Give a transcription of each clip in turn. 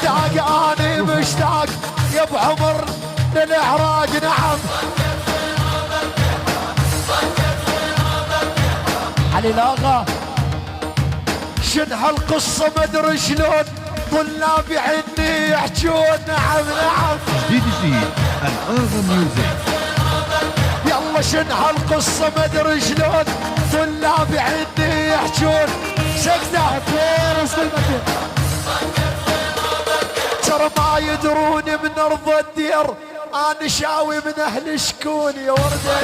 مشتاق اني مشتاق يا ابو عمر للعراق نعم. علي لاغا شن هالقصة ما ادري شلون طلابي عني يحجون نعم نعم. DDC and other music. يلا شن هالقصة ما ادري شلون طلابي عني يحجون. سكتة ترى ما يدرون من ارض الدير انا شاوي من اهل شكون يا ورده.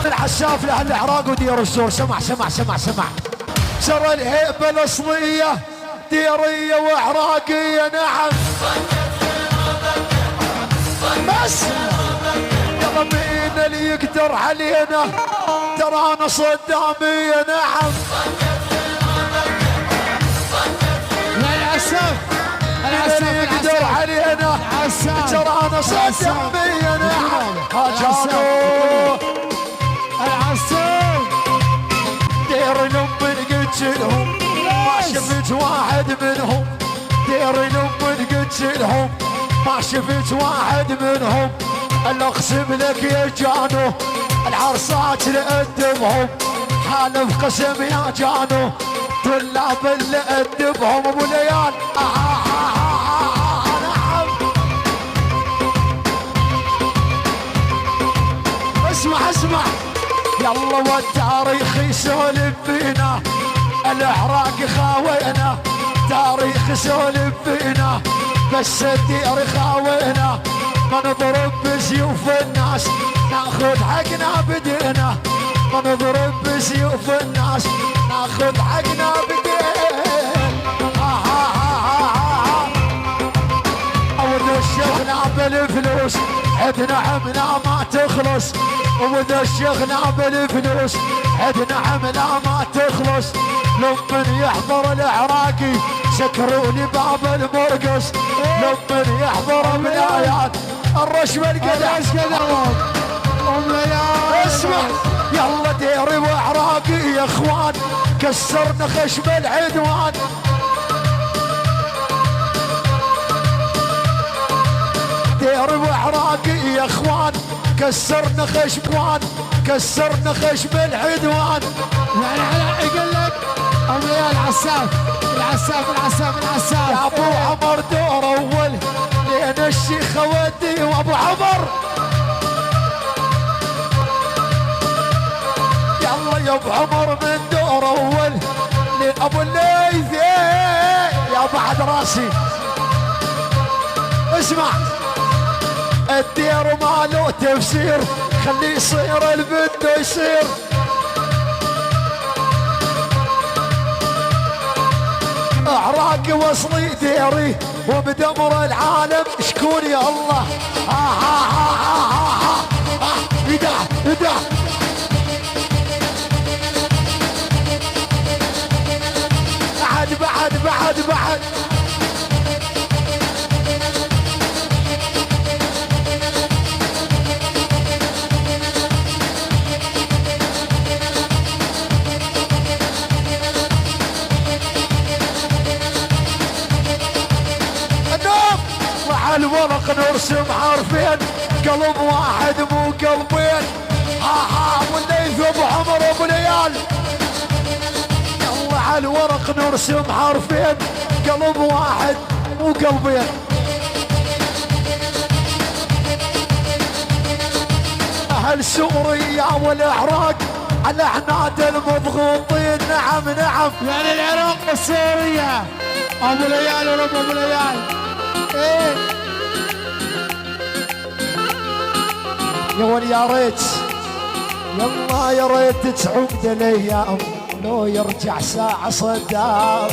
العساف لاهل العراق ودير الزور. سمع سمع سمع سمع. ترى الهيبه الاصليه ديريه وعراقيه نعم. بس يلا مين اللي يقدر علينا ترى انا صداميه نعم. العساف اللي يقدر علينا ترى انا صداميه نعم. هاجانو العساف دير الام قلت لهم ما شفت واحد منهم. دير الام قلت لهم ما شفت واحد منهم. الا اقسم لك يا جانو العرسات لأدبهم حالف قسم يا جانو طلاب اللي أدبهم ابو ليال. نعم. اسمع اسمع يلا والتاريخ يسولف فينا العراق خاوينا. تاريخ يسولف فينا بس الدير خاوينا. ما نضرب بسيوف الناس ناخذ حقنا بدينا. ما نضرب بسيوف الناس ناخذ حقنا بدينا. وذا الشغلة بالفلوس عدنا عمنا ما تخلص. وذا الشغلة بالفلوس عدنا عمنا ما تخلص. لمن يحضر العراقي سكروني باب المرقص. لمن يحضر بنايات الرشوة القدح اسمع يلا ديري وعراقي يا اخوان كسرنا خشم العدوان. ديري وعراقي يا اخوان كسرنا خشم كسرنا خشم العدوان. يعني يقول لك يا العساف العساف العساف العساف يا ابو عمر دور اول لين الشيخ ودي وابو عمر. يلا يا ابو عمر من دور اول لابو الليث يا بعد راسي. اسمع الدير ما له تفسير خليه يصير البده يصير. عراقي وصلي ديري وبدمر العالم شكون يا الله. ادع ادع بعد الورق نرسم حرفين قلب واحد مو قلبين. والليث ابو عمر ابو ليال. يلا على الورق نرسم حرفين قلب واحد مو قلبين. اهل سوريا والعراق على عناد المضغوطين نعم نعم. يعني العراق والسوريا ابو ليال ورب ابو ليال. ايه يا ولي يا ريت يلا يا ريت تعود الايام لو يرجع ساعة صدام.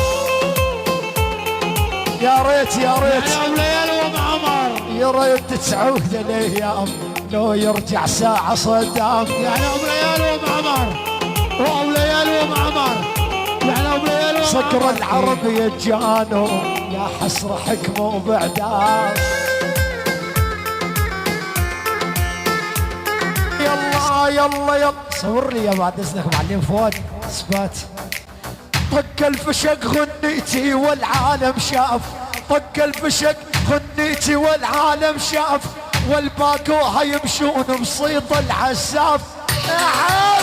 يا ريت يا ريت يا ابو ليال وام عمر يا ريت تعود الايام لو يرجع ساعة صدام. يعني ابو ليال وام عمر وابو ليال وام عمر. يعني ابو ليال وام صقر العرب يجانو يا حسرة حكمه بعدان. يلا يلا صور لي يا بعد اذنك معلم فؤاد اثبات. طق الفشق غنيتي والعالم شاف طق الفشق غنيتي والعالم شاف، والباقوها يمشون بصيط العساف. نعم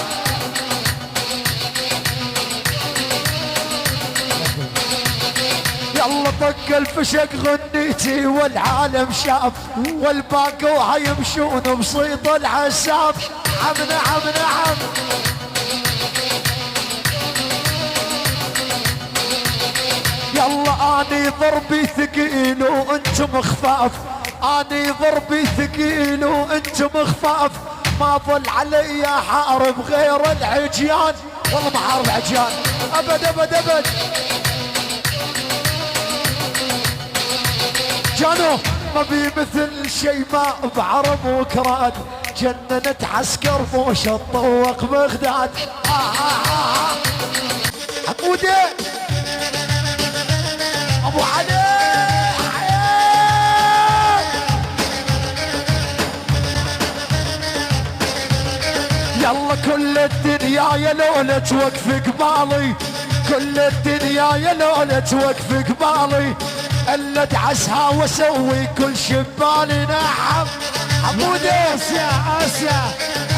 يلا طق الفشق غنيتي والعالم شاف، والباقوها يمشون بصيط العساف. نعم نعم نعم يلا اني ضربي ثقيل وانتم خفاف، اني ضربي ثقيل وانتم خفاف، ما ظل علي حارب غير العجيان. والله ما حارب عجيان ابد ابد ابد. جانو ما بي مثل شيماء بعرب وكراد، جننت عسكر مو شطوق بغداد. حمودة ابو علي يلا كل الدنيا يا لولا توقف قبالي، كل الدنيا يا لولا توقف قبالي، الا ادعسها واسوي كل شبالي. نعم حمودة اسيا اسيا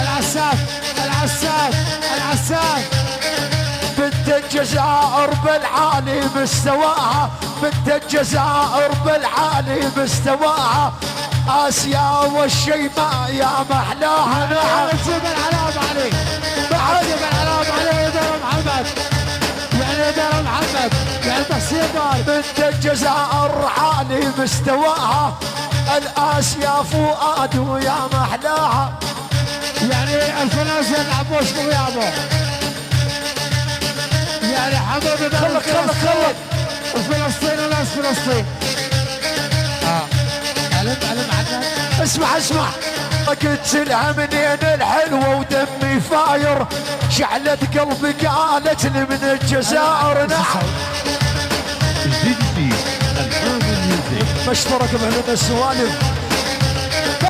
العساف العساف العساف. بنت الجزائر بالعالي مستواها، بنت الجزائر بالعالي مستواها، آسيا والشيماء يا محلاها. نعم جبل علام علي بعد جبل علام علي يدار محمد، يعني يدار محمد يعني تحسين دار. بنت الجزائر عالي مستواها، الآسيا فؤاد ويا محلاها، يعني الفلاسفة العبوش ويابو، يعني حمود خلك خلك خلك وفلسطين وناس فلسطين. علم علم عنك. اسمع اسمع قلت لها منين الحلوة ودمي فاير، شعلت قلبي قالت لي من الجزائر. نعم DJC الأربن ميوزك. مشترك بهنا السوالف.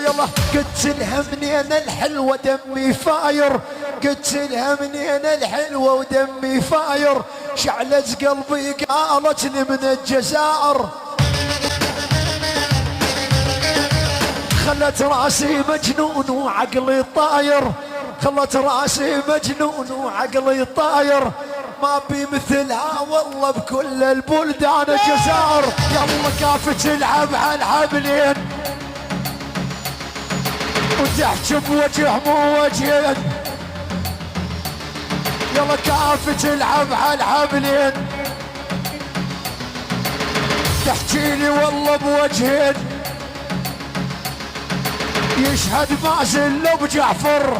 يلا قلت لها منين الحلوة دمي فاير، قلت لها منين الحلوة ودمي فاير، شعلت قلبي قالت لي من الجزائر. خلت راسي مجنون وعقلي طاير، خلت راسي مجنون وعقلي طاير، ما بي مثلها والله بكل البلدان الجزائر. يلا كافة تلعب على الحبلين وتحجب وجه مو وجهين، يلا كافة تلعب على الحبلين، تحكي لي والله بوجهين، يشهد مازن ابو جعفر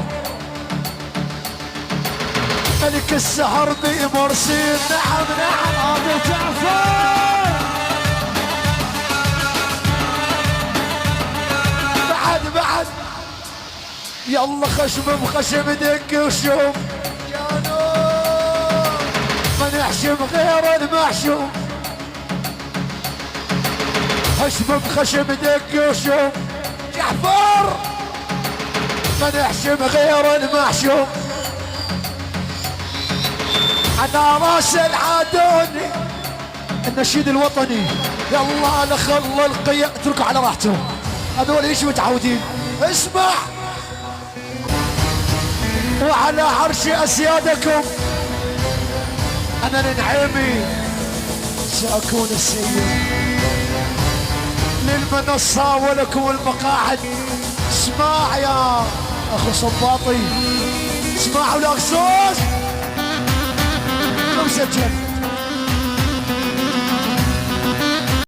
ملك السهر بمرسين. نعم نعم ابو جعفر بعد بعد يلا خشم بخشم دق وشوم، يا نور ما نحشم غير المحشوم، خشم بخشم دق وشوم جعفر ما نحشم غير المحشوم. انا راس العادوني النشيد الوطني. يلا انا خل القيا اتركوا على راحتهم، هذول ايش متعودين. اسمع وعلى عرش اسيادكم انا النعيمي ساكون السيد للمنصة ولكم المقاعد. اسمع يا اخو صباطي، اسمعوا الاخصاص مسجل.